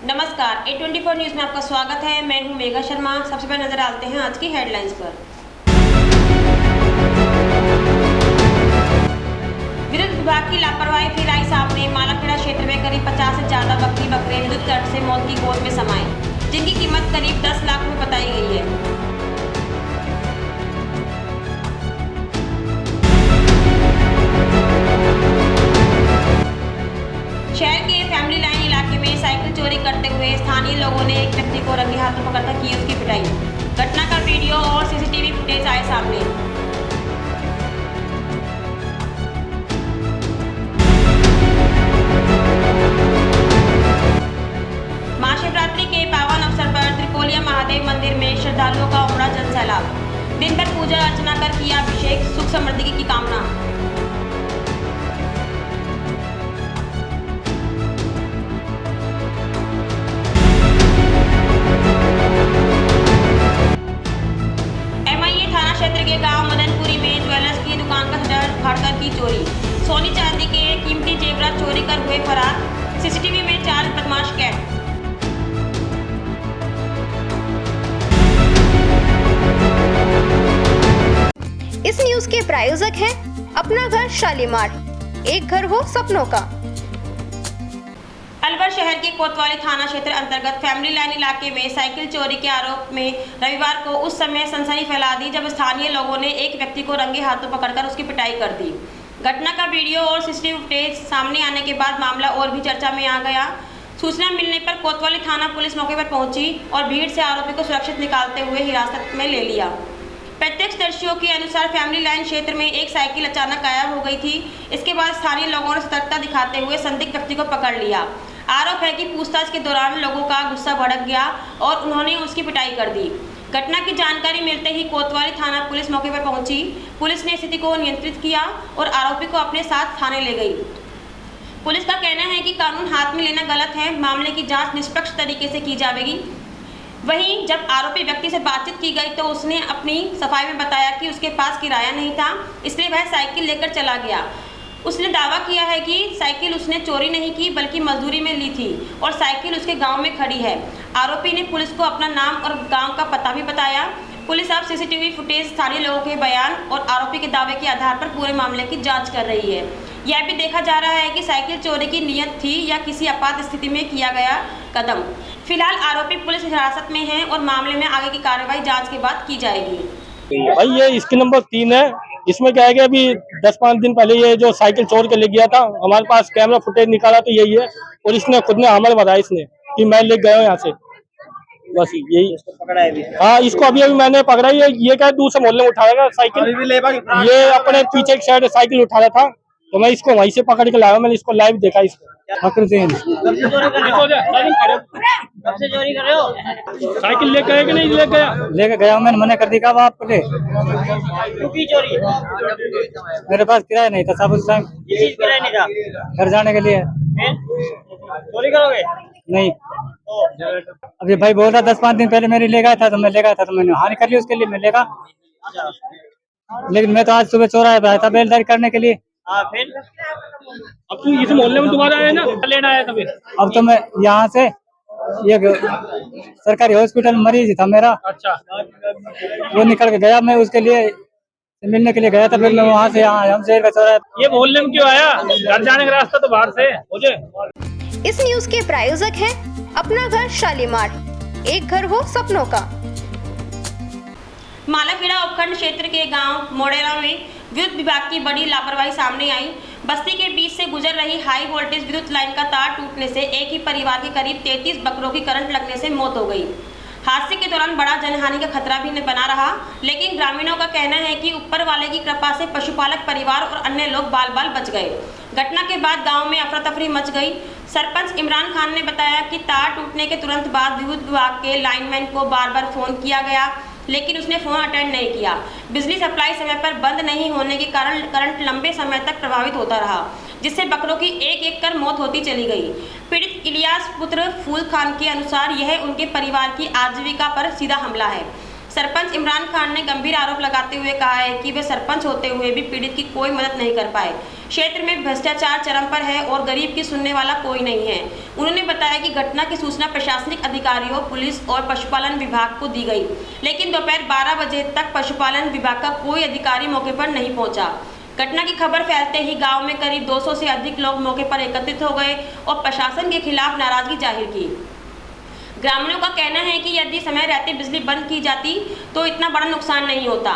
नमस्कार, A24 news में आपका स्वागत है। मैं हूं मेघा शर्मा। सबसे पहले नजर डालते हैं आज की हेडलाइंस पर। विद्युत विभाग की लापरवाही फिर आई सामने। मालाखेड़ा क्षेत्र में करीब 50 से ज्यादा बकरी बकरे विद्युत कट से मौत की गोद में समाये, जिनकी कीमत करीब 10 लाख में बताई गई है। शहर के फैमिली लाइन इलाके में साइकिल चोरी करते हुए स्थानीय लोगों ने एक व्यक्ति को रंगे हाथों पकड़कर की उसकी पिटाई। घटना का वीडियो और सीसीटीवी फुटेज आए सामने। महाशिवरात्रि के पावन अवसर पर त्रिकोलिया महादेव मंदिर में श्रद्धालुओं का उमड़ा जन सैलाब। दिन भर पूजा अर्चना कर किया अभिषेक, सुख समृद्धि की कामना। क्षेत्र के गांव मदनपुरी में ज्वेलर्स की दुकान का शटर फाड़कर की चोरी। सोनी चांदी के कीमती जेवरात चोरी कर हुए फरार। सीसीटीवी में 4 बदमाश कैद। इस न्यूज के प्रायोजक हैं अपना घर शालीमार, एक घर हो सपनों का। अलवर शहर के कोतवाली थाना क्षेत्र अंतर्गत फैमिली लाइन इलाके में साइकिल चोरी के आरोप में रविवार को उस समय सनसनी फैला दी जब स्थानीय लोगों ने एक व्यक्ति को रंगे हाथों पकड़कर उसकी पिटाई कर दी। घटना का वीडियो और सीसीटीवी फुटेज सामने आने के बाद मामला और भी चर्चा में आ गया। सूचना मिलने पर कोतवाली थाना पुलिस मौके पर पहुंची और भीड़ से आरोपी को सुरक्षित निकालते हुए हिरासत में ले लिया। प्रत्यक्षदर्शियों के अनुसार फैमिली लाइन क्षेत्र में एक साइकिल अचानक गायब हो गई थी। इसके बाद स्थानीय लोगों ने सतर्कता दिखाते हुए संदिग्ध व्यक्ति को पकड़ लिया। आरोप है कि पूछताछ के दौरान लोगों का गुस्सा भड़क गया और उन्होंने उसकी पिटाई कर दी। घटना की जानकारी मिलते ही कोतवाली थाना पुलिस मौके पर पहुंची। पुलिस ने स्थिति को नियंत्रित किया और आरोपी को अपने साथ थाने ले गई। पुलिस का कहना है कि कानून हाथ में लेना गलत है, मामले की जांच निष्पक्ष तरीके से की जाएगी। वहीं जब आरोपी व्यक्ति से बातचीत की गई तो उसने अपनी सफाई में बताया कि उसके पास किराया नहीं था, इसलिए वह साइकिल लेकर चला गया। उसने दावा किया है कि साइकिल उसने चोरी नहीं की बल्कि मजदूरी में ली थी और साइकिल उसके गांव में खड़ी है। आरोपी ने पुलिस को अपना नाम और गांव का पता भी बताया। पुलिस अब सीसीटीवी फुटेज, स्थानीय लोगों के बयान और आरोपी के दावे के आधार पर पूरे मामले की जांच कर रही है। यह भी देखा जा रहा है कि साइकिल चोरी की नियत थी या किसी आपात स्थिति में किया गया कदम। फिलहाल आरोपी पुलिस हिरासत में है और मामले में आगे की कार्रवाई जाँच के बाद की जाएगी। भाई ये इसकी नंबर 3 है। इसमें क्या है कि अभी 10-5 दिन पहले ये जो साइकिल चोर के ले गया था, हमारे पास कैमरा फुटेज निकाला तो यही है और इसने खुद ने हमें बताया इसने कि मैं ले गया हूँ यहाँ से, बस यही पकड़ा है। हाँ, इसको अभी मैंने पकड़ा। ये क्या दूसरे मोहल्ले में उठाया था साइकिल, ये अपने पीछे की साइड साइकिल उठा रहा था तो मैं इसको वहीं से पकड़ के लाया। मैंने इसको लाइव देखा। इसको चोरी कर रहे हो? साइकिल लेके गया कि नहीं लेके गया? मैंने मना कर दिया आपको ले। क्योंकि चोरी मेरे पास किराया नहीं था, सब उस टाइम किराया नहीं था घर जाने के लिए। चोरी करोगे? नहीं, अभी भाई बोल रहा 10-5 दिन पहले मेरी ले गया था तो मैं ले गया था तो मैंने हानि कर ली उसके लिए, मैं लेगा। लेकिन मैं तो आज सुबह चोरा आया था बेलदारी करने के लिए। फिर अब तू इस मोहल्ले में दोबारा आया ना, लेना आया था फिर? अब तो मैं यहाँ से ये सरकारी हॉस्पिटल मरीज था मेरा। अच्छा, वो निकल के गया, मैं उसके लिए मिलने के लिए गया था। फिर मैं वहाँ से यहाँ हमशेर का चौराहा। ये मोहल्ले में क्यों आया? घर जाने का रास्ता तो बाहर से मुझे। इस न्यूज के प्रायोजक हैं अपना घर शालीमार, एक घर हो सपनों का। मालाखेड़ा उपखंड क्षेत्र के गांव मोडेरा में विद्युत विभाग की बड़ी लापरवाही सामने आई। बस्ती के बीच से गुजर रही हाई वोल्टेज विद्युत लाइन का तार टूटने से एक ही परिवार के करीब 33 बकरों की करंट लगने से मौत हो गई। हादसे के दौरान बड़ा जनहानि का खतरा भी बना रहा, लेकिन ग्रामीणों का कहना है कि ऊपर वाले की कृपा से पशुपालक परिवार और अन्य लोग बाल बाल बच गए। घटना के बाद गांव में अफरा तफरी मच गई। सरपंच इमरान खान ने बताया कि तार टूटने के तुरंत बाद विद्युत विभाग के लाइनमैन को बार बार फोन किया गया, लेकिन उसने फोन अटेंड नहीं किया। बिजली सप्लाई समय पर बंद नहीं होने के कारण करंट लंबे समय तक प्रभावित होता रहा, जिससे बकरों की एक एक कर मौत होती चली गई। पीड़ित इलियास पुत्र फूल खान के अनुसार यह उनके परिवार की आजीविका पर सीधा हमला है। सरपंच इमरान खान ने गंभीर आरोप लगाते हुए कहा है कि वे सरपंच होते हुए भी पीड़ित की कोई मदद नहीं कर पाए। क्षेत्र में भ्रष्टाचार चरम पर है और गरीब की सुनने वाला कोई नहीं है। उन्होंने बताया कि घटना की सूचना प्रशासनिक अधिकारियों, पुलिस और पशुपालन विभाग को दी गई, लेकिन दोपहर 12 बजे तक पशुपालन विभाग का कोई अधिकारी मौके पर नहीं पहुंचा। घटना की खबर फैलते ही गांव में करीब 200 से अधिक लोग मौके पर एकत्रित हो गए और प्रशासन के खिलाफ नाराजगी जाहिर की। ग्रामीणों का कहना है कि यदि समय रहते बिजली बंद की जाती तो इतना बड़ा नुकसान नहीं होता।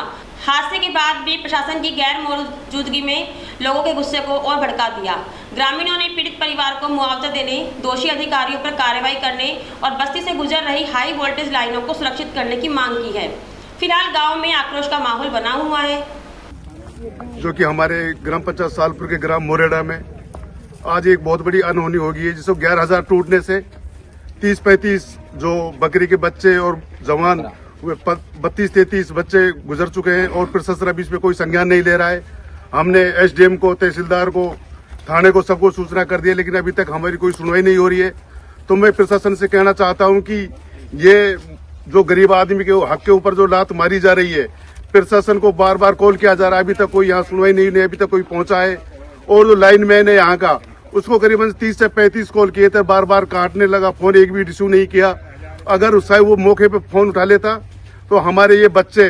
हादसे के बाद भी प्रशासन की गैर मौजूदगी में लोगों के गुस्से को और भड़का दिया। ग्रामीणों ने पीड़ित परिवार को मुआवजा देने, दोषी अधिकारियों पर कार्रवाई करने और बस्ती से गुजर रही हाई वोल्टेज लाइनों को सुरक्षित करने की मांग की है। फिलहाल गाँव में आक्रोश का माहौल बना हुआ है। जो कि हमारे ग्राम पंचायत सालपुर के ग्राम मोरेड़ा में आज एक बहुत बड़ी अनहोनी हो गई है, जिसको 11,000 टूटने से 30-35 जो बकरी के बच्चे और जवान 32-33 बच्चे गुजर चुके हैं और प्रशासन अभी इसमें कोई संज्ञान नहीं ले रहा है। हमने एसडीएम को, तहसीलदार को, थाने को, सबको सूचना कर दिया, लेकिन अभी तक हमारी कोई सुनवाई नहीं हो रही है। तो मैं प्रशासन से कहना चाहता हूं कि ये जो गरीब आदमी के हक के ऊपर जो लात मारी जा रही है, प्रशासन को बार बार कॉल किया जा रहा है, अभी तक कोई यहाँ सुनवाई नहीं, अभी तक कोई पहुंचा है। और जो लाइन मैन है यहाँ का, उसको करीबन 30 से 35 कॉल किए थे, बार बार काटने लगा फोन, एक भी रिसीव नहीं किया। अगर शायद वो मौके पे फोन उठा लेता तो हमारे ये बच्चे,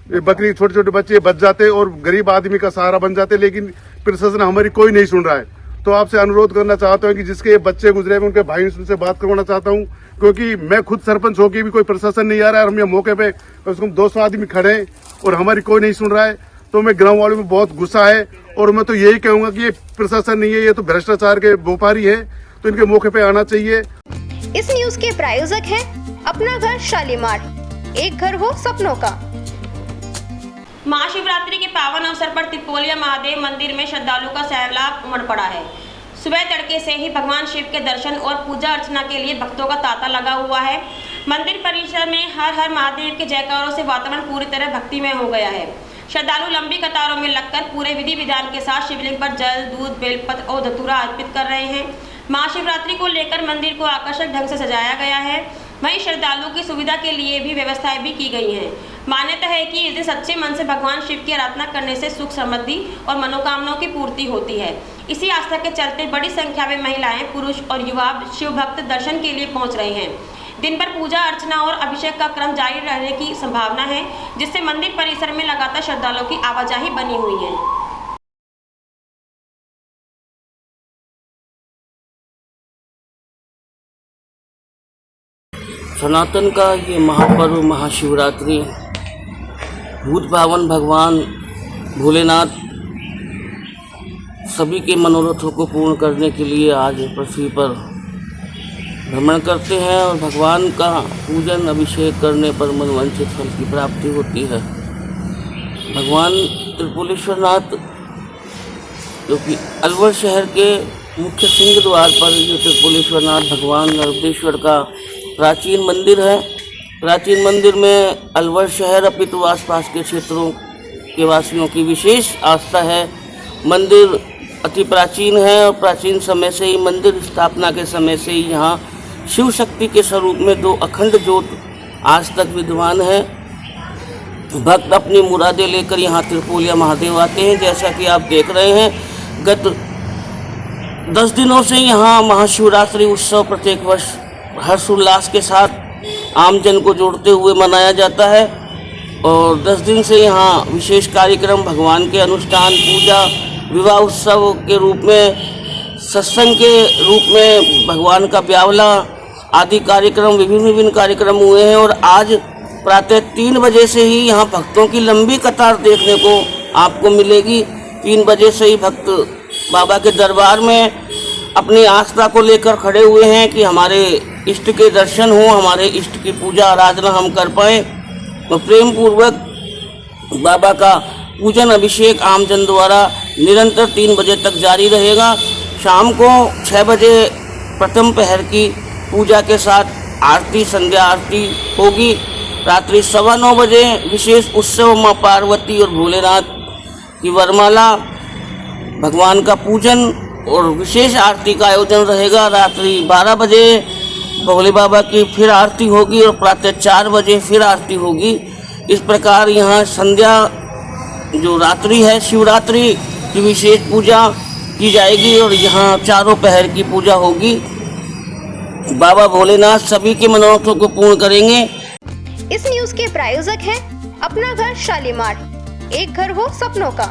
बकरी छोटे छोटे बच्चे बच जाते और गरीब आदमी का सहारा बन जाते, लेकिन प्रशासन हमारी कोई नहीं सुन रहा है। तो आपसे अनुरोध करना चाहता हूँ कि जिसके ये बच्चे गुजरे हैं उनके भाई से बात करवाना चाहता हूँ, क्योंकि मैं खुद सरपंच होकर भी कोई प्रशासन नहीं आ रहा है और हम यहाँ मौके पे कम से कम 200 आदमी खड़े हैं और हमारी कोई नहीं सुन रहा है। तो मैं गाँव वालों में बहुत गुस्सा है और मैं तो यही कहूंगा कि ये प्रशासन नहीं है, ये तो भ्रष्टाचार के व्यापारी है, तो इनके मौके पे आना चाहिए। इस न्यूज के प्रायोजक हैं अपना घर शालीमार, एक घर हो सपनों का। महाशिवरात्रि के पावन अवसर पर त्रिपोलिया महादेव मंदिर में श्रद्धालुओं का सैलाब उमड़ पड़ा है। सुबह तड़के से ही भगवान शिव के दर्शन और पूजा अर्चना के लिए भक्तों का तांता लगा हुआ है। मंदिर परिसर में हर हर महादेव के जयकारों से वातावरण पूरी तरह भक्तिमय हो गया है। श्रद्धालु लंबी कतारों में लगकर पूरे विधि विधान के साथ शिवलिंग पर जल, दूध, बेलपत्र और धतूरा अर्पित कर रहे हैं। महाशिवरात्रि को लेकर मंदिर को आकर्षक ढंग से सजाया गया है। वहीं श्रद्धालुओं की सुविधा के लिए भी व्यवस्थाएं भी की गई हैं। मान्यता है कि इस दिन सच्चे मन से भगवान शिव की आराधना करने से सुख, समृद्धि और मनोकामनाओं की पूर्ति होती है। इसी आस्था के चलते बड़ी संख्या में महिलाएं, पुरुष और युवा शिव भक्त दर्शन के लिए पहुंच रहे हैं। दिन भर पूजा अर्चना और अभिषेक का क्रम जारी रहने की संभावना है, जिससे मंदिर परिसर में लगातार श्रद्धालुओं की आवाजाही बनी हुई है। सनातन का ये महापर्व महाशिवरात्रि भूत पावन भगवान भोलेनाथ सभी के मनोरथों को पूर्ण करने के लिए आज पृथ्वी पर भ्रमण करते हैं और भगवान का पूजन अभिषेक करने पर मनवांछित फल की प्राप्ति होती है। भगवान त्रिपुलेश्वरनाथ जो कि अलवर शहर के मुख्य सिंह द्वार पर ये त्रिपुलेश्वरनाथ भगवान नर्मदेश्वर का प्राचीन मंदिर है। प्राचीन मंदिर में अलवर शहर अपितु आसपास के क्षेत्रों के वासियों की विशेष आस्था है। मंदिर अति प्राचीन है और प्राचीन समय से ही मंदिर स्थापना के समय से ही यहाँ शिव शक्ति के स्वरूप में 2 अखंड ज्योत आज तक विद्यमान है। भक्त अपनी मुरादें लेकर यहाँ त्रिपोलिया महादेव आते हैं। जैसा कि आप देख रहे हैं, गत 10 दिनों से यहाँ महाशिवरात्रि उत्सव प्रत्येक वर्ष हर्षोल्लास के साथ आमजन को जोड़ते हुए मनाया जाता है और 10 दिन से यहाँ विशेष कार्यक्रम, भगवान के अनुष्ठान, पूजा, विवाह उत्सव के रूप में, सत्संग के रूप में, भगवान का ब्यावला आदि कार्यक्रम, विभिन्न कार्यक्रम हुए हैं। और आज प्रातः 3 बजे से ही यहाँ भक्तों की लंबी कतार देखने को आपको मिलेगी। 3 बजे से ही भक्त बाबा के दरबार में अपनी आस्था को लेकर खड़े हुए हैं कि हमारे इष्ट के दर्शन हो, हमारे इष्ट की पूजा आराधना हम कर पाएँ। तो प्रेम पूर्वक बाबा का पूजन अभिषेक आमजन द्वारा निरंतर 3 बजे तक जारी रहेगा। शाम को 6 बजे प्रथम पहर की पूजा के साथ आरती, संध्या आरती होगी। रात्रि 9:15 बजे विशेष उत्सव माँ पार्वती और भोलेनाथ की वरमाला, भगवान का पूजन और विशेष आरती का आयोजन रहेगा। रात्रि 12 बजे भोले बाबा की फिर आरती होगी और प्रातः 4 बजे फिर आरती होगी। इस प्रकार यहाँ संध्या जो रात्रि है, शिवरात्रि की विशेष पूजा की जाएगी और यहाँ चारों पहर की पूजा होगी। बाबा भोलेनाथ सभी की मनोरथों को पूर्ण करेंगे। इस न्यूज के प्रायोजक हैं अपना घर शालीमार, एक घर हो सपनों का।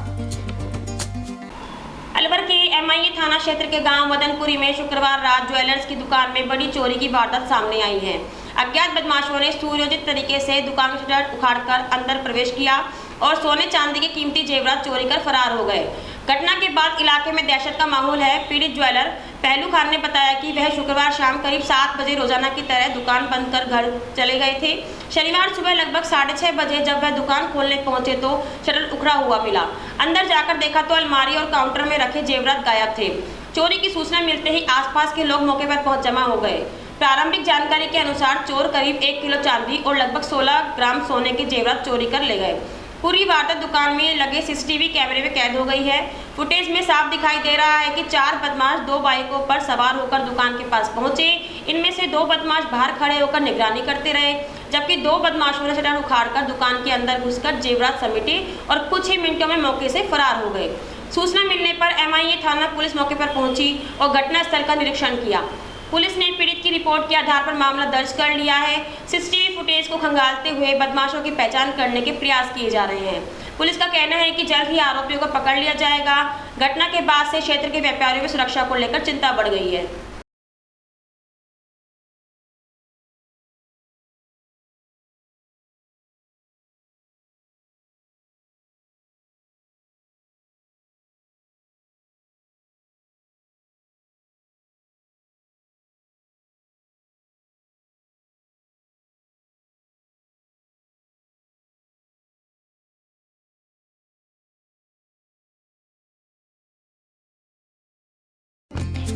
अलवर के MIA थाना क्षेत्र के गांव मदनपुरी में शुक्रवार रात ज्वेलर्स की दुकान में बड़ी चोरी की वारदात सामने आई है। अज्ञात बदमाशों ने सुयोजित तरीके से दुकान का शटर उखाड़कर अंदर प्रवेश किया और सोने चांदी के कीमती जेवरात चोरी कर फरार हो गए। घटना के बाद इलाके में दहशत का माहौल है। पीड़ित ज्वेलर पहलू खान ने बताया कि वह शुक्रवार शाम करीब 7 बजे रोजाना की तरह दुकान बंद कर घर चले गए थे। शनिवार सुबह लगभग 6:30 बजे जब वह दुकान खोलने पहुंचे तो शटर उखड़ा हुआ मिला। अंदर जाकर देखा तो अलमारी और काउंटर में रखे जेवरात गायब थे। चोरी की सूचना मिलते ही आसपास के लोग मौके पर पहुंच जमा हो गए। प्रारंभिक जानकारी के अनुसार चोर करीब 1 किलो चांदी और लगभग 16 ग्राम सोने के जेवरात चोरी कर ले गए। पूरी वारदात दुकान में लगे CCTV कैमरे में कैद हो गई है। फुटेज में साफ दिखाई दे रहा है कि 4 बदमाश 2 बाइकों पर सवार होकर दुकान के पास पहुंचे। इनमें से 2 बदमाश बाहर खड़े होकर निगरानी करते रहे, जबकि 2 बदमाशों ने शटर उखाड़कर दुकान के अंदर घुसकर जेवरात समेटे और कुछ ही मिनटों में मौके से फरार हो गए। सूचना मिलने पर MIA थाना पुलिस मौके पर पहुंची और घटनास्थल का निरीक्षण किया। पुलिस ने पीड़ित की रिपोर्ट के आधार पर मामला दर्ज कर लिया है। CCTV फुटेज को खंगालते हुए बदमाशों की पहचान करने के प्रयास किए जा रहे हैं। पुलिस का कहना है कि जल्द ही आरोपियों को पकड़ लिया जाएगा। घटना के बाद से क्षेत्र के व्यापारियों में सुरक्षा को लेकर चिंता बढ़ गई है।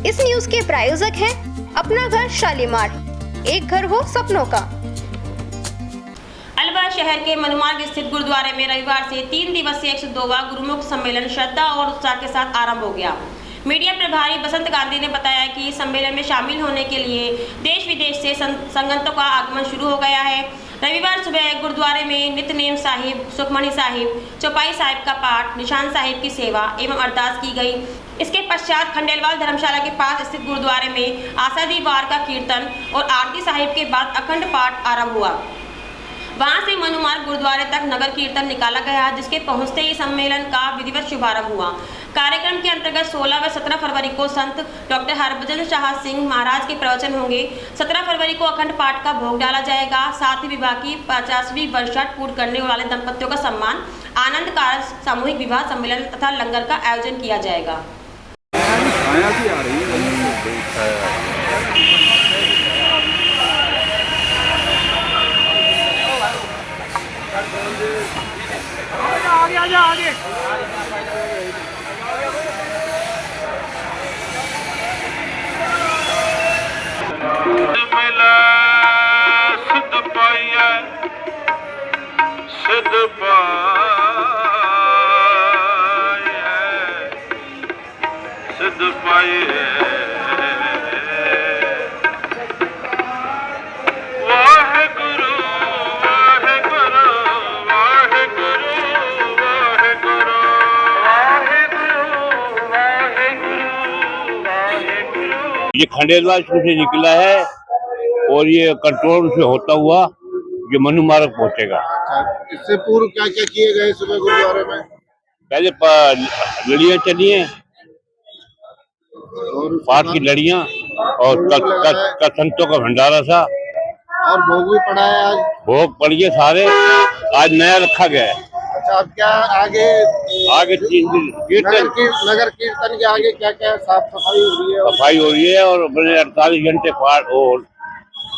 इस न्यूज के प्रायोजक हैं अपना घर शालीमार, एक घर हो सपनों का। अलवर शहर के मनुमार्ग स्थित गुरुद्वारे में रविवार से 3 दिवसीय 102वां गुरुमुख सम्मेलन श्रद्धा और उत्साह के साथ आरंभ हो गया। मीडिया प्रभारी बसंत गांधी ने बताया कि सम्मेलन में शामिल होने के लिए देश विदेश से संगतों का आगमन शुरू हो गया है। रविवार सुबह गुरुद्वारे में नितनेम साहिब, सुखमणी साहिब, चौपाई साहिब का पाठ, निशान साहिब की सेवा एवं अरदास की गई। इसके पश्चात खंडेलवाल धर्मशाला के पास स्थित गुरुद्वारे में आषाढ़ी वार का कीर्तन और आरती साहिब के बाद अखंड पाठ आरंभ हुआ। वहां से मनुमार्ग गुरुद्वारे तक नगर कीर्तन निकाला गया, जिसके पहुंचते ही सम्मेलन का विधिवत शुभारंभ हुआ। कार्यक्रम के अंतर्गत 16 व 17 फरवरी को संत डॉक्टर हरभजन शाह सिंह महाराज के प्रवचन होंगे। 17 फरवरी को अखंड पाठ का भोग डाला जाएगा। साथ ही विवाह की 50वीं वर्षगांठ पूर्ण करने वाले दंपतियों का सम्मान, आनंद कारज, सामूहिक विवाह सम्मेलन तथा लंगर का आयोजन किया जाएगा। आगे मिला सिद्ध पाइया सिद्ध पाइए वाहेगुरु वाहेगुरु वाहेगुरु वाहेगुरु वाहेगुरु वाहेगुरु वाहेगुरु। ये खंडेलवाल से निकला है और ये कंट्रोल से होता हुआ ये मनुमार्ग पहुंचेगा। इससे पूर्व क्या क्या किए गए सुबह गुरुद्वारे में? पहले लड़ियां चली हैं, पाठ की लड़ियां और संतों का भंडारा था और भोग भी पड़ा है। आज भोग पड़िए सारे, आज नया रखा गया है। अच्छा, अब क्या आगे 3 दिन नगर कीर्तन के आगे क्या क्या साफ सफाई हो रही है? सफाई हो रही है और 48 घंटे पाठ और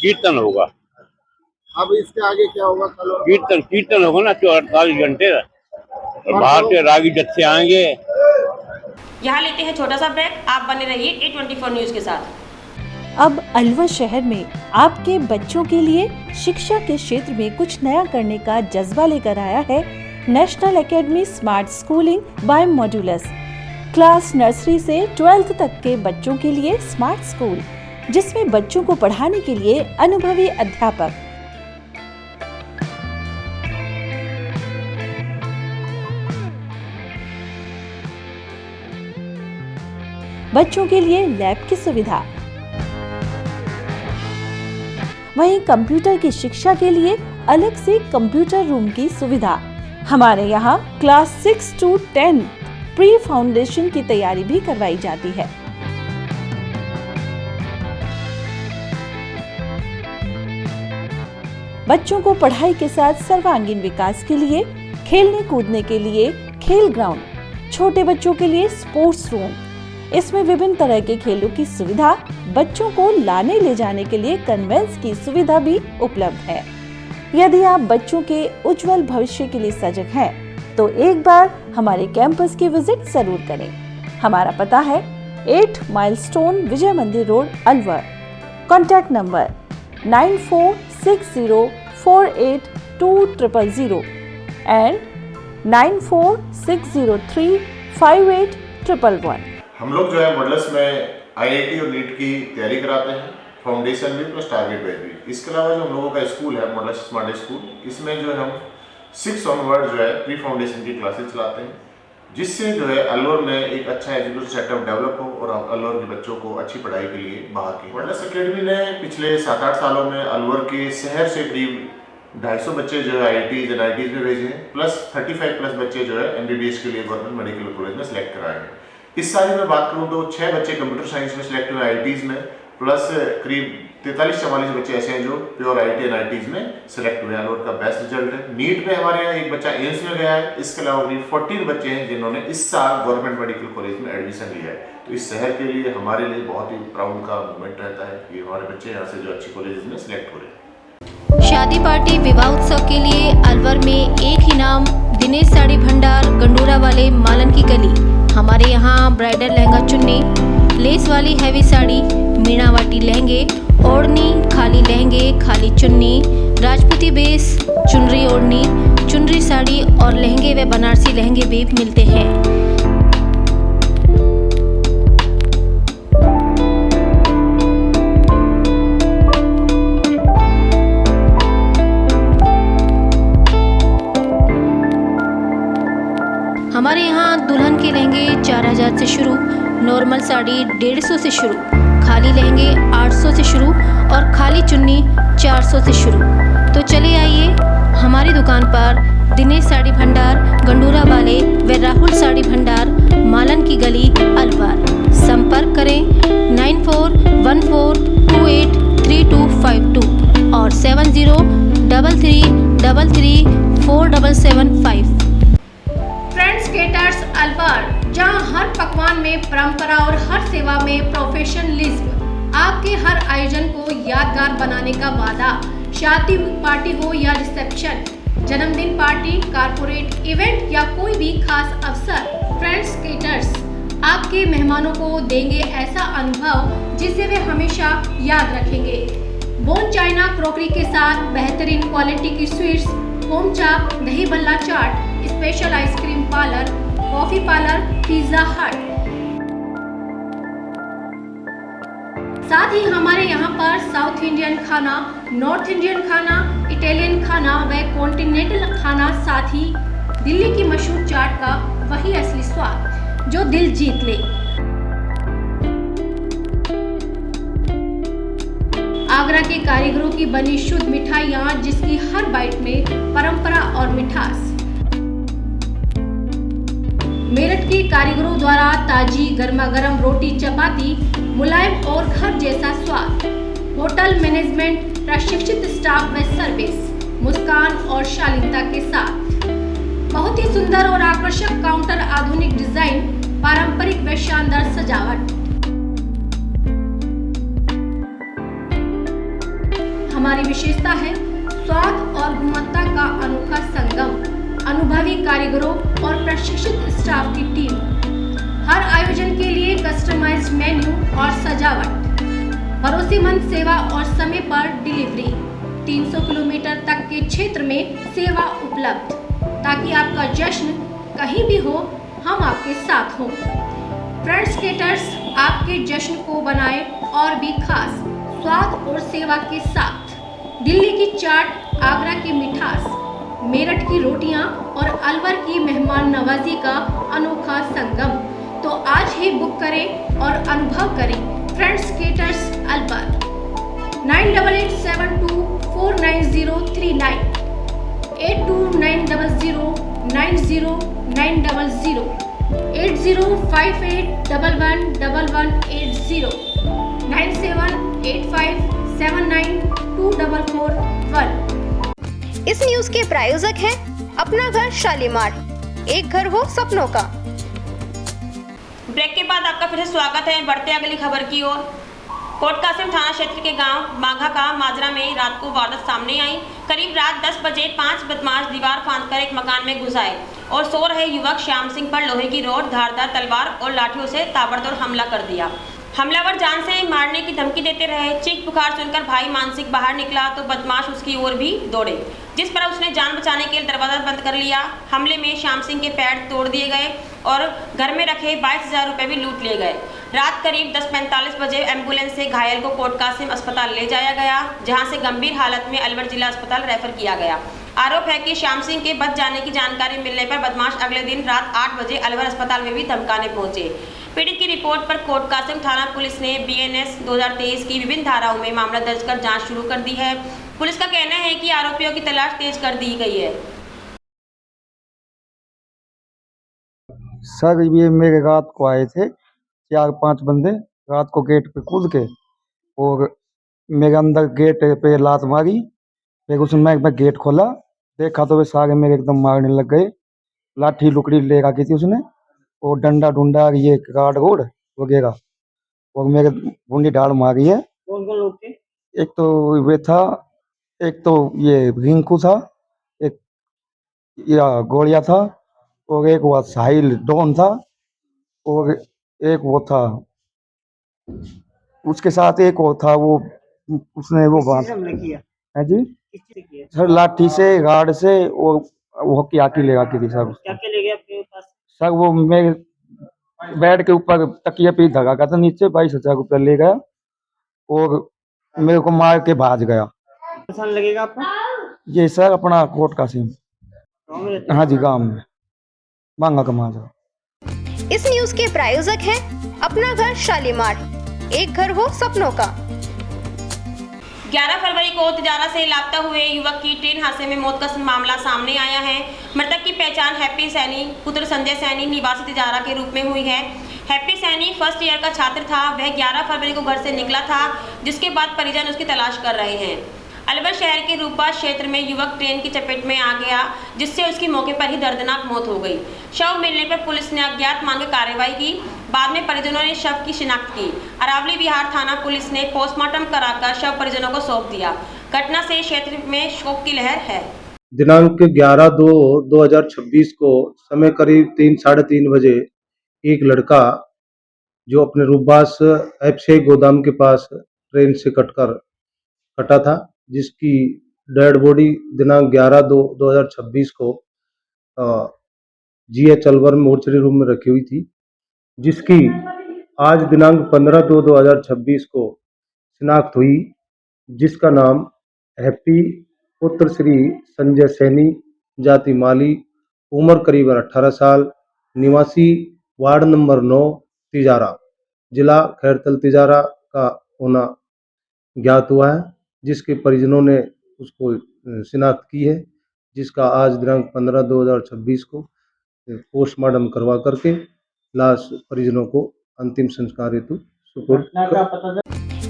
कीर्तन होगा। अब इसके आगे क्या होगा? कीर्तन होगा ना, तो 48 घंटे और बाहर के रागी जत्थे आएंगे। यहाँ लेते हैं छोटा सा ब्रेक, आप बने रहिए A24 न्यूज के साथ। अब अलवर शहर में आपके बच्चों के लिए शिक्षा के क्षेत्र में कुछ नया करने का जज्बा लेकर आया है national academy smart schooling by modulus. Class nursery से 12th तक के बच्चों के लिए स्मार्ट स्कूल, जिसमें बच्चों को पढ़ाने के लिए अनुभवी अध्यापक, बच्चों के लिए लैब की सुविधा। वहीं कंप्यूटर की शिक्षा के लिए अलग से कंप्यूटर रूम की सुविधा। हमारे यहाँ क्लास 6 to 10 प्री फाउंडेशन की तैयारी भी करवाई जाती है। बच्चों को पढ़ाई के साथ सर्वांगीण विकास के लिए खेलने कूदने के लिए खेल ग्राउंड, छोटे बच्चों के लिए स्पोर्ट्स रूम, इसमें विभिन्न तरह के खेलों की सुविधा, बच्चों को लाने ले जाने के लिए कन्वेंस की सुविधा भी उपलब्ध है। यदि आप बच्चों के उज्जवल भविष्य के लिए सजग हैं, तो एक बार हमारे कैंपस की विजिट जरूर करें। हमारा पता है 8 माइलस्टोन विजय मंदिर road, Alwar. Contact number 9460482000 and 9460358111। हम लोग जो है मॉडल्स में IIT और नीट की तैयारी कराते हैं, फाउंडेशन भी प्लस टारगेट बेस भी। इसके अलावा जो हम लोगों का स्कूल है मॉडल्स स्मार्ट स्कूल, इसमें जो है हम 6 ऑनवर्ड जो है प्री फाउंडेशन की क्लासेस चलाते हैं, जिससे जो है अलवर में एक अच्छा एजुकेशन सेटअप डेवलप हो और अलवर के बच्चों को अच्छी पढ़ाई के लिए बाहर की। मॉडल्स एकेडमी ने पिछले 7-8 सालों में अलवर के शहर से करीब 250 बच्चे जो है IITs और NITs में भेजे हैं, प्लस 35 प्लस बच्चे जो है MBBS के लिए गवर्नमेंट मेडिकल कॉलेज में सिलेक्ट कराए हैं। इस साल में बात करूं तो 6 बच्चे कंप्यूटर साइंस में सिलेक्ट हुए IITs में, प्लस करीब 43-44 बच्चे ऐसे हैं जो प्योर IIT और NITs में सिलेक्ट हुए हैं। अलवर का बेस्ट रिजल्ट है। नीट में हमारे यहाँ एक बच्चा एम्स में गया है। इसके अलावा करीब 14 बच्चे हैं जिन्होंने इस साल गवर्नमेंट मेडिकल कॉलेज में एडमिशन लिया है। तो इस शहर के लिए हमारे लिए बहुत ही प्राउड का मोमेंट रहता है कि हमारे बच्चे यहाँ से जो अच्छी कॉलेज में सिलेक्ट हो रहे हैं। शादी पार्टी विवाह उत्सव के लिए अलवर में एक ही नाम, दिनेश साड़ी भंडार, गंडोरा वाले, मालन की गली। हमारे यहाँ ब्राइडल लहंगा चुन्नी, लेस वाली हैवी साड़ी, मीणावाटी लहंगे, ओढ़नी, खाली लहंगे, खाली चुन्नी, राजपूती बेस, चुनरी ओढ़नी, चुनरी साड़ी और लहंगे व बनारसी लहंगे भी मिलते हैं। हमारे यहाँ दुल्हन के लहंगे 4000 से शुरू, नॉर्मल साड़ी 150 से शुरू, खाली लहंगे 800 से शुरू और खाली चुन्नी 400 से शुरू। तो चले आइए हमारी दुकान पर, दिनेश साड़ी भंडार, गंडूरा वाले व राहुल साड़ी भंडार, मालन की गली, अलवर। संपर्क करें 9414283252 और 7033334775। फ्रेंड्स केटर्स अलवर, जहां हर पकवान में परंपरा और हर सेवा में प्रोफेशनलिज्म। आपके हर आयोजन को यादगार बनाने का वादा। शादी पार्टी हो या रिसेप्शन, जन्मदिन पार्टी, कारपोरेट इवेंट या कोई भी खास अवसर, फ्रेंड्स केटर्स आपके मेहमानों को देंगे ऐसा अनुभव जिसे वे हमेशा याद रखेंगे। बोन चाइना क्रॉकरी के साथ बेहतरीन क्वालिटी की sweets, home chaap, dahi bhalla chaat, special ice cream parlour, coffee parlour, Pizza Hut. साथ ही हमारे यहाँ पर साउथ इंडियन खाना, नॉर्थ इंडियन खाना, इटालियन खाना व कॉन्टिनेंटल खाना, साथ ही दिल्ली की मशहूर चाट का वही असली स्वाद जो दिल जीत ले। आगरा के कारीगरों की बनी शुद्ध मिठाइयाँ, जिसकी हर बाइट में परंपरा और मिठास। मेरठ के कारीगरों द्वारा ताजी गर्मा गर्म रोटी चपाती, मुलायम और घर जैसा स्वाद। होटल मैनेजमेंट, प्रशिक्षित स्टाफ व सर्विस, मुस्कान और शालीनता के साथ। बहुत ही सुंदर और आकर्षक काउंटर, आधुनिक डिजाइन, पारंपरिक व शानदार सजावट। हमारी विशेषता है स्वाद और गुणवत्ता का अनोखा संगम। अनुभवी कारीगरों और प्रशिक्षित स्टाफ की टीम। हर आयोजन के लिए कस्टमाइज्ड मेन्यू और सजावट। भरोसेमंद सेवा और समय पर डिलीवरी। 300 किलोमीटर तक के क्षेत्र में सेवा उपलब्ध, ताकि आपका जश्न कहीं भी हो, हम आपके साथ हों। फ्रेंड्स केटर्स आपके जश्न को बनाए और भी खास स्वाद और सेवा के साथ। दिल्ली की चाट, आगरा की मिठास, मेरठ की रोटियां और अलवर की मेहमान नवाजी का अनोखा संगम। तो आज ही बुक करें और अनुभव करें फ्रेंड्स केटर्स अलवर 9887249039 8290090900 8058111180 9785792441। इस न्यूज के प्रायोजक हैं अपना घर शालीमार, एक घर हो सपनों का। ब्रेक के बाद आपका फिर से स्वागत है। बढ़ते अगली खबर की ओर। कोट कासिम थाना क्षेत्र के गांव माघा का माजरा में रात को वारदात सामने आई। करीब रात 10 बजे 5 बदमाश दीवार फांदकर एक मकान में घुस आए और सो रहे युवक श्याम सिंह पर लोहे की रॉड, धारदार तलवार और लाठियों से ताबड़तोड़ हमला कर दिया। हमलावर जान से मारने की धमकी देते रहे। चीख पुकार सुनकर भाई मानसिक बाहर निकला तो बदमाश उसकी ओर भी दौड़े, जिस पर उसने जान बचाने के लिए दरवाजा बंद कर लिया। हमले में श्याम सिंह के पैर तोड़ दिए गए और घर में रखे 22,000 रुपए भी लूट लिए गए। रात करीब 10:45 बजे एम्बुलेंस से घायल को कोट कासिम अस्पताल ले जाया गया, जहां से गंभीर हालत में अलवर जिला अस्पताल रेफर किया गया। आरोप है कि श्याम सिंह के बच जाने की जानकारी मिलने पर बदमाश अगले दिन रात 8 बजे अलवर अस्पताल में भी धमकाने पहुंचे। पीड़ित की रिपोर्ट पर कोट कासिम थाना पुलिस ने BNS 2023 की विभिन्न धाराओं में मामला दर्ज कर जांच शुरू कर दी है। पुलिस का कहना है कि आरोपियों की तलाश तेज कर दी गई है। सर ये मेरे रात को आए थे 4-5 बंदे, रात को गेट पे कूद के और मेरे अंदर गेट पे लात मारी। फिर उसमें मैं गेट खोला, देखा तो वे सारे मेरे एकदम मारने लग गए। लाठी लुकड़ी ले रखी थी उसने और डंडा डुंडा ये कार्ड रोड वगैरह और मेरे बूंदी ढाल मारी है। कौन कौन लोग थे? एक तो वे था, एक तो ये रिंकू था, एक या गोलिया था और एक वो साहिल डॉन था और एक वो था उसके साथ एक वो था, वो उसने वो बात है जी सर लाठी से गार्ड से और वो की आकी ले रखी थी सर। क्या क्या ले गए आपके पास? सर वो मेरे बेड के ऊपर तकिया पे धगा का था, नीचे 22,000 रुपया ले गया और मेरे को मार के भाग गया। परेशान लगेगा आपको? ये सर अपना कोट कासिम। गाँव में रहते हैं? हाँ जी गाँव में मांगा का माजरा। इस न्यूज के प्रायोजक हैं अपना घर शालीमार, एक घर हो सपनों का। 11 फरवरी को तिजारा से लापता हुए युवक की ट्रेन हादसे में मौत का मामला सामने आया है। मृतक की पहचान हैप्पी सैनी पुत्र संजय सैनी निवासी तिजारा के रूप में हुई है। हैप्पी सैनी फर्स्ट ईयर का छात्र था। वह 11 फरवरी को घर से निकला था, जिसके बाद परिजन उसकी तलाश कर रहे हैं। अलवर शहर के रूपा क्षेत्र में युवक ट्रेन की चपेट में आ गया, जिससे उसकी मौके पर ही दर्दनाक मौत हो गई। शव मिलने पर पुलिस ने अज्ञात मान के कार्रवाई की। बाद में परिजनों ने शव की शिनाख्त की। अरावली विहार थाना पुलिस ने पोस्टमार्टम कराकर शव परिजनों को सौंप दिया। घटना से क्षेत्र में शोक की लहर है। दिनांक 11/2/2026 को समय करीब 3-3:30 बजे एक लड़का जो अपने रूपबास एफसी गोदाम के पास ट्रेन से कटा था, जिसकी डेड बॉडी दिनांक 11/2/2026 को GH अलवर में मोर्चरी रूम में रखी हुई थी, जिसकी आज दिनांक 15/2/2026 को शिनाख्त हुई, जिसका नाम हैप्पी पुत्र श्री संजय सैनी, जाति माली, उम्र करीबन 18 साल, निवासी वार्ड नंबर 9 तिजारा, जिला खैरतल तिजारा का होना ज्ञात हुआ है, जिसके परिजनों ने उसको शिनाख्त की है, जिसका आज दिनांक 15/2/2026 को पोस्टमार्टम करवा करके लाश परिजनों को अंतिम संस्कार हेतु सुपुर्द।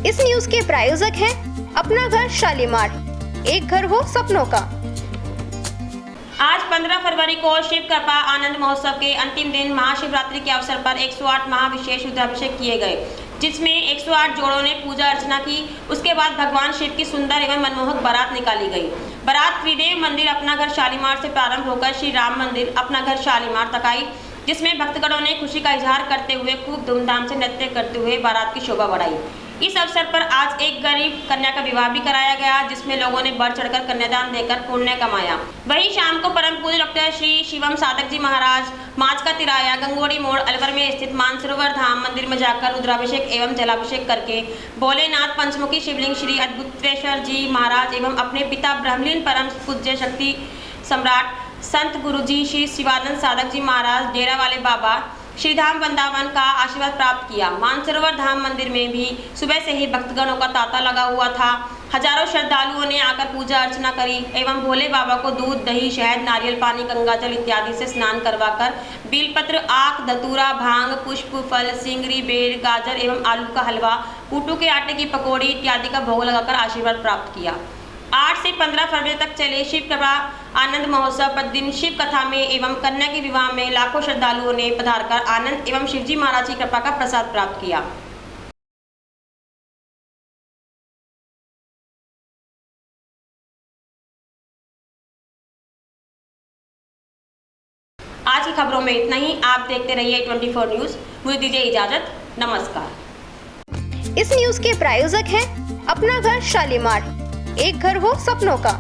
इस न्यूज के प्रायोजक हैं अपना घर शालीमार, एक घर हो सपनों का। आज 15 फरवरी को शिव कृपा आनंद महोत्सव के अंतिम दिन महाशिवरात्रि के अवसर पर 108 महाविशेष रुद्राभिषेक किए गए, जिसमें 108 जोड़ों ने पूजा अर्चना की। उसके बाद भगवान शिव की सुंदर एवं मनमोहक बारात निकाली गई। बारात त्रिदेव मंदिर अपना घर शालीमार से प्रारंभ होकर श्री राम मंदिर अपना घर शालीमार तक आई, जिसमें भक्तगणों ने खुशी का इजहार करते हुए खूब धूमधाम से नृत्य करते हुए बारात की शोभा बढ़ाई। इस अवसर पर आज एक गरीब कन्या का विवाह भी कराया गया, जिसमें लोगों ने बढ़ चढ़कर कन्यादान देकर पुण्य कमाया। वहीं शाम को परम पूज्य डॉक्टर श्री शिवम साधक जी महाराज माच का तिराया गंगोड़ी मोड़ अलवर में स्थित मानसरोवर धाम मंदिर में जाकर रुद्राभिषेक एवं जलाभिषेक करके भोलेनाथ पंचमुखी शिवलिंग श्री अद्भुतेश्वर जी महाराज एवं अपने पिता ब्रह्मलीन परम पूज्य शक्ति सम्राट संत गुरुजी श्री शिवानंद साधक जी महाराज डेरा वाले बाबा श्रीधाम वृंदावन का आशीर्वाद प्राप्त किया। मानसरोवर धाम मंदिर में भी सुबह से ही भक्तगणों का तांता लगा हुआ था। हजारों श्रद्धालुओं ने आकर पूजा अर्चना करी एवं भोले बाबा को दूध, दही, शहद, नारियल पानी, गंगाजल इत्यादि से स्नान करवाकर बेलपत्र, आक, धतूरा, भांग, पुष्प, फल, सिंगरी, बेर, गाजर एवं आलू का हलवा, कूटू के आटे की पकौड़ी इत्यादि का भोग लगाकर आशीर्वाद प्राप्त किया। 8 से 15 फरवरी तक चले शिव कृपा आनंद महोत्सव पर दिन शिव कथा में एवं कन्या के विवाह में लाखों श्रद्धालुओं ने पधारकर आनंद एवं शिवजी महाराज की कृपा का प्रसाद प्राप्त किया। आज की खबरों में इतना ही। आप देखते रहिए 24 न्यूज। मुझे दीजिए इजाजत। नमस्कार। इस न्यूज के प्रायोजक हैं अपना घर शालीमार, एक घर हो सपनों का।